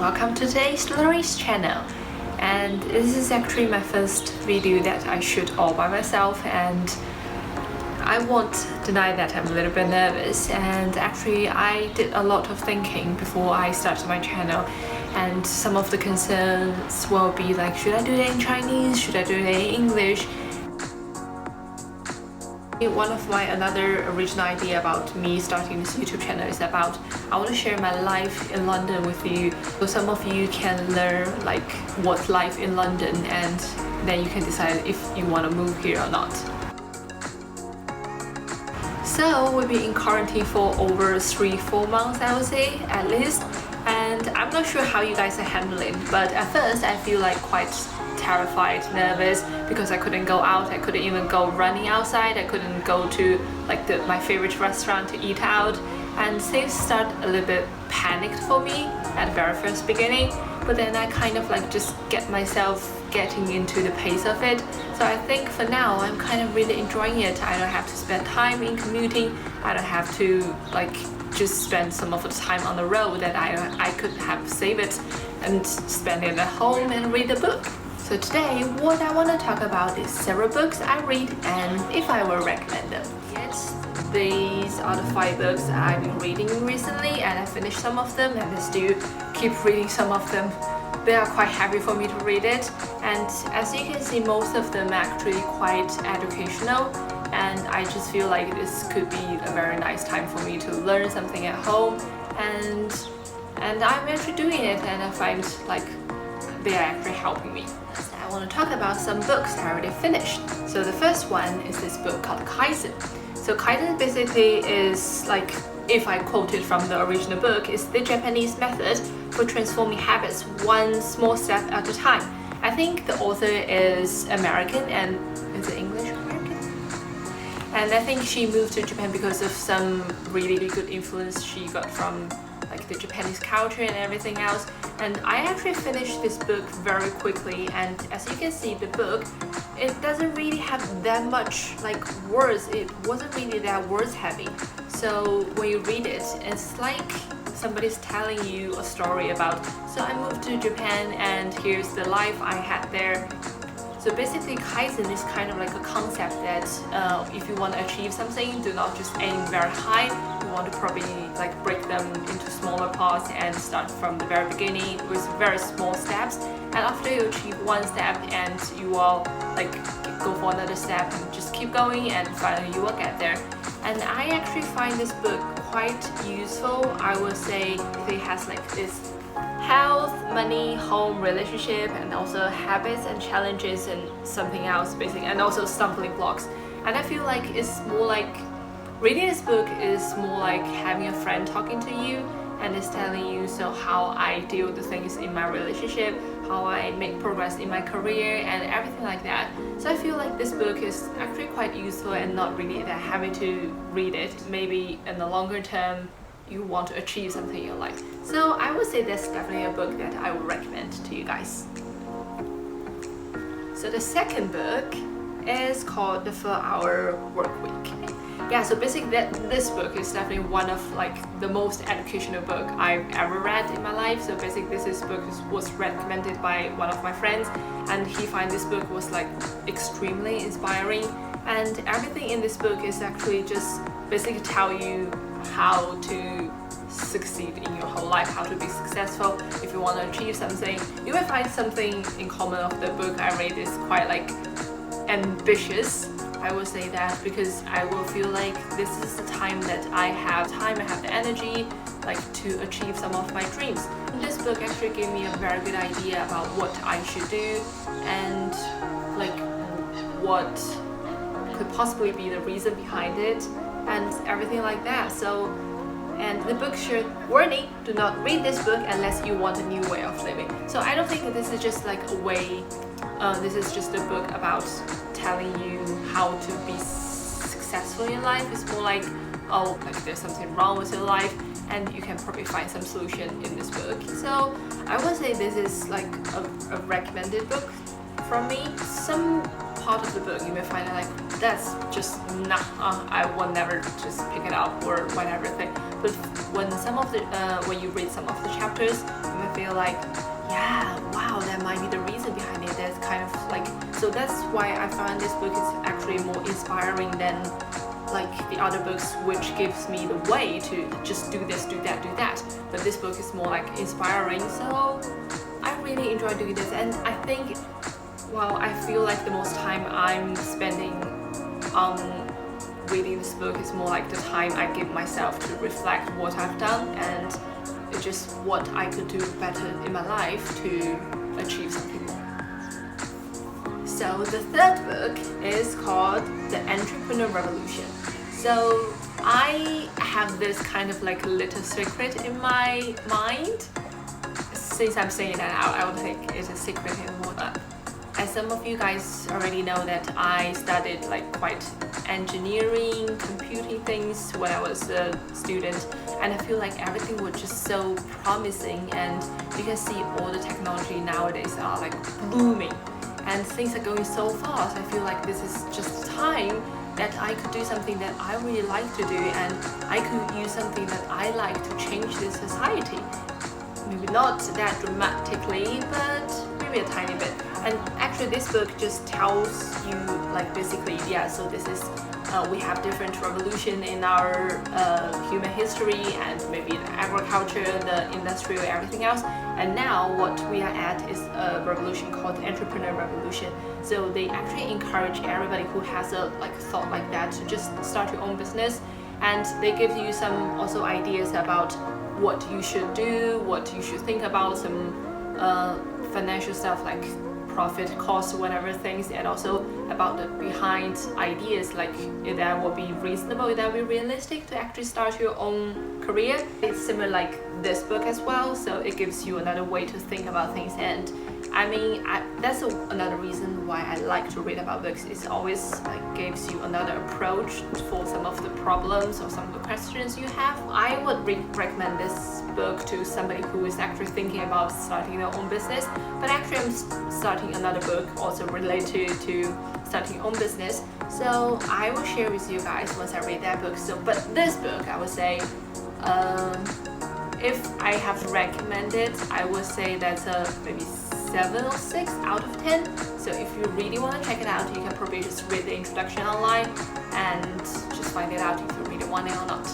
welcome to today's Larry's channel. And this is actually my first video that I shoot all by myself, and I won't deny that I'm a little bit nervous, and actually I did a lot of thinking before I started my channel, and some of the concerns will be like, should I do it in Chinese, should I do it in English? One of my another original idea about me starting this YouTube channel is about I want to share my life in London with you, so some of you can learn like what life in London, and then you can decide if you want to move here or not. So we'll be in quarantine for over 3-4 months, I would say, at least, and I'm not sure how you guys are handling, but at first I feel like quite terrified, nervous, because I couldn't go out, I couldn't even go running outside, I couldn't go to like my favorite restaurant to eat out, and things start a little bit panicked for me at the very first beginning, but then I kind of like just get myself getting into the pace of it. So I think for now I'm kind of really enjoying it. I don't have to spend time in commuting, I don't have to like just spend some of the time on the road that I could have saved it and spend it at home and read a book. So today, what I want to talk about is several books I read and if I will recommend them. Yes, these are the 5 books I've been reading recently, and I finished some of them and I still keep reading some of them. They are quite happy for me to read it, and as you can see, most of them are actually quite educational, and I just feel like this could be a very nice time for me to learn something at home, and I'm actually doing it, and I find like they are actually helping me. I want to talk about some books I already finished. So the first one is this book called Kaizen. So Kaizen basically is like, if I quote it from the original book, is the Japanese method for transforming habits one small step at a time. I think the author is American, and is it English or American? And I think she moved to Japan because of some really good influence she got from like the Japanese culture and everything else. And I actually finished this book very quickly, and as you can see, the book, it doesn't really have that much like words. It wasn't really that words heavy. So when you read it, it's like somebody's telling you a story about, so I moved to Japan and here's the life I had there. So basically Kaizen is kind of like a concept that if you want to achieve something, do not just aim very high. You want to probably like break them into smaller parts and start from the very beginning with very small steps. And after you achieve one step, and you will like go for another step and just keep going, and finally you will get there. And I actually find this book quite useful. I would say it has like this health, money, home, relationship, and also habits and challenges and something else basically, and also stumbling blocks. And I feel like it's more like reading this book is more like having a friend talking to you, and it's telling you so how I deal with the things in my relationship, how I make progress in my career and everything like that. So I feel like this book is actually quite useful and not really that heavy to read it. Maybe in the longer term you want to achieve something in your life. So I would say that's definitely a book that I would recommend to you guys. So the second book is called The 4-Hour Workweek. Yeah, so basically this book is definitely one of like the most educational book I've ever read in my life. So basically this book was recommended by one of my friends, and he found this book was like extremely inspiring, and everything in this book is actually just basically tell you how to succeed in your whole life, how to be successful. If you want to achieve something, you will find something in common of the book I read is quite like ambitious. I will say that because I will feel like this is the time that I have the energy like to achieve some of my dreams. And this book actually gave me a very good idea about what I should do and like what could possibly be the reason behind it and everything like that. So, and the book should warning, do not read this book unless you want a new way of living. So I don't think that this is just like a way, this is just a book about telling you how to be successful in life. It's more like, oh, like there's something wrong with your life and you can probably find some solution in this book. So I would say this is like a recommended book from me. Some part of the book you may find like that's just nah, I will never just pick it up or whatever thing. but when you read some of the chapters, you may feel like, yeah, wow, that might be the reason behind it. That's kind of like, so that's why I find this book is actually more inspiring than like the other books, which gives me the way to just do this, do that, do that. But this book is more like inspiring, so I really enjoy doing this. And I think, well, I feel like the most time I'm spending on reading this book is more like the time I give myself to reflect what I've done and just what I could do better in my life to achieve something more. So the third book is called The Entrepreneur Revolution. So I have this kind of like a little secret in my mind. Since I'm saying that out, I don't think it's a secret anymore. As some of you guys already know that I studied like quite engineering, computing things when I was a student, and I feel like everything was just so promising, and you can see all the technology nowadays are like booming and things are going so fast. I feel like this is just time that I could do something that I really like to do, and I could use something that I like to change this society. Maybe not that dramatically, but maybe a tiny bit. And actually this book just tells you like basically, yeah, so this is we have different revolution in our human history, and maybe the agriculture, the industrial, everything else. And now what we are at is a revolution called entrepreneur revolution. So they actually encourage everybody who has a like thought like that to just start your own business, and they give you some also ideas about what you should do, what you should think about, some financial stuff like profit, cost, whatever things, and also about the behind ideas, like if that will be reasonable, if that will be realistic to actually start your own career. It's similar like this book as well, so it gives you another way to think about things. And I mean, that's another reason why I like to read about books. It always like gives you another approach for some of the problems or some of the questions you have. I would recommend this book to somebody who is actually thinking about starting their own business. But actually I'm starting another book also related to starting your own business. So I will share with you guys once I read that book. So, but this book, I would say, if I have to recommend it, I would say that's a maybe 7 or 6 out of 10. So if you really want to check it out, you can probably just read the introduction online and just find it out if you really want it or not.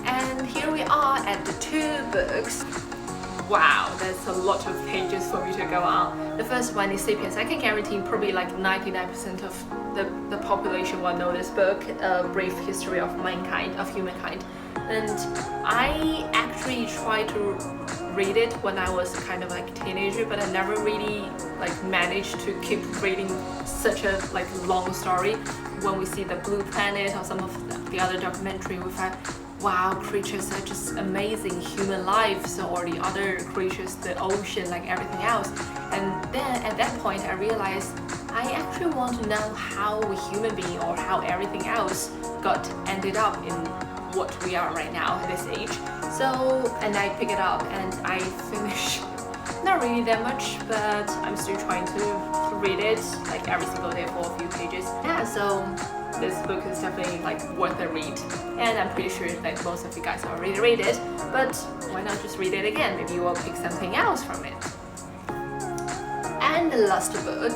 And here we are at the 2 books. Wow, that's a lot of pages for me to go on. The first one is Sapiens. I can guarantee probably like 99% of the population will know this book, A Brief History of Humankind. And I actually tried to read it when I was kind of like a teenager, but I never really like managed to keep reading such a like long story. When we see the Blue Planet or some of the other documentary, we find, wow, creatures are just amazing, human lives or the other creatures, the ocean, like everything else. And then at that point I realized I actually want to know how a human being or how everything else ended up in what we are right now at this age. So, and I pick it up and I finish, not really that much, but I'm still trying to read it like every single day for a few pages. Yeah, so this book is definitely like worth a read, and I'm pretty sure that most of you guys already read it, but why not just read it again? Maybe you will pick something else from it. And the last book,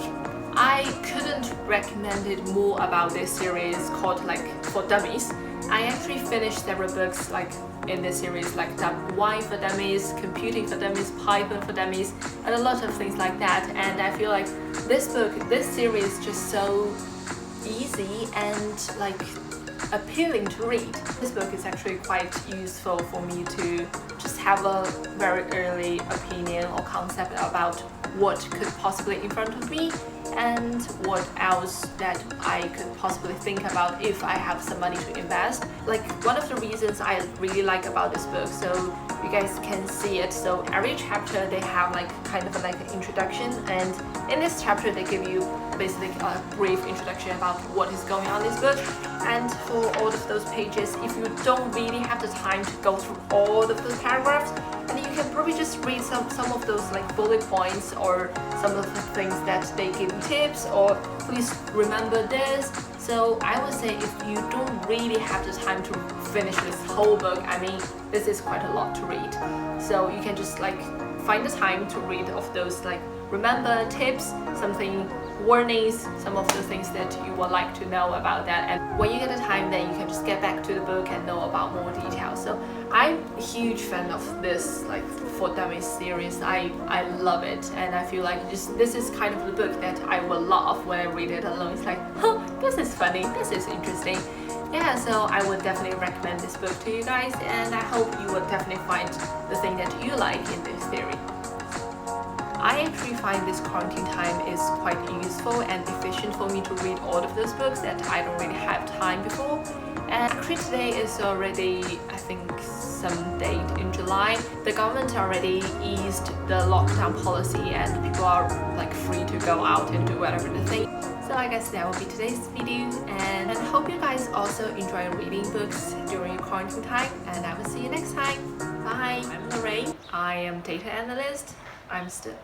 I couldn't recommend it more about this series called like for Dummies. I actually finished several books like in this series, like Wine for Dummies, Computing for Dummies, Python for Dummies, and a lot of things like that. And I feel like this series is just so easy and like appealing to read. This book is actually quite useful for me to just have a very early opinion or concept about what could possibly in front of me and what else that I could possibly think about if I have some money to invest. Like one of the reasons I really like about this book, so you guys can see it, so every chapter they have like kind of like an introduction, and in this chapter they give you basically a brief introduction about what is going on in this book. And for all of those pages, if you don't really have the time to go through all of those paragraphs, and you can probably just read some of those like bullet points or some of the things that they give you tips or please remember this. So I would say if you don't really have the time to finish this whole book, I mean, this is quite a lot to read. So you can just like find the time to read of those like remember tips, something warnings, some of the things that you would like to know about that, and when you get the time then you can just get back to the book and know about more details. So I'm a huge fan of this like For Dummies series. I love it, and I feel like this is kind of the book that I will laugh when I read it alone. It's like, huh, this is funny, this is interesting. Yeah, so I would definitely recommend this book to you guys, and I hope you will definitely find the thing that you like in this theory. I actually find this quarantine time is quite useful and efficient for me to read all of those books that I don't really have time before. And actually today is already, I think, some date in July. The government already eased the lockdown policy and people are like free to go out and do whatever they think. So I guess that will be today's video, and I hope you guys also enjoy reading books during your quarantine time, and I will see you next time. Bye! I'm Levene. I am data analyst. I'm still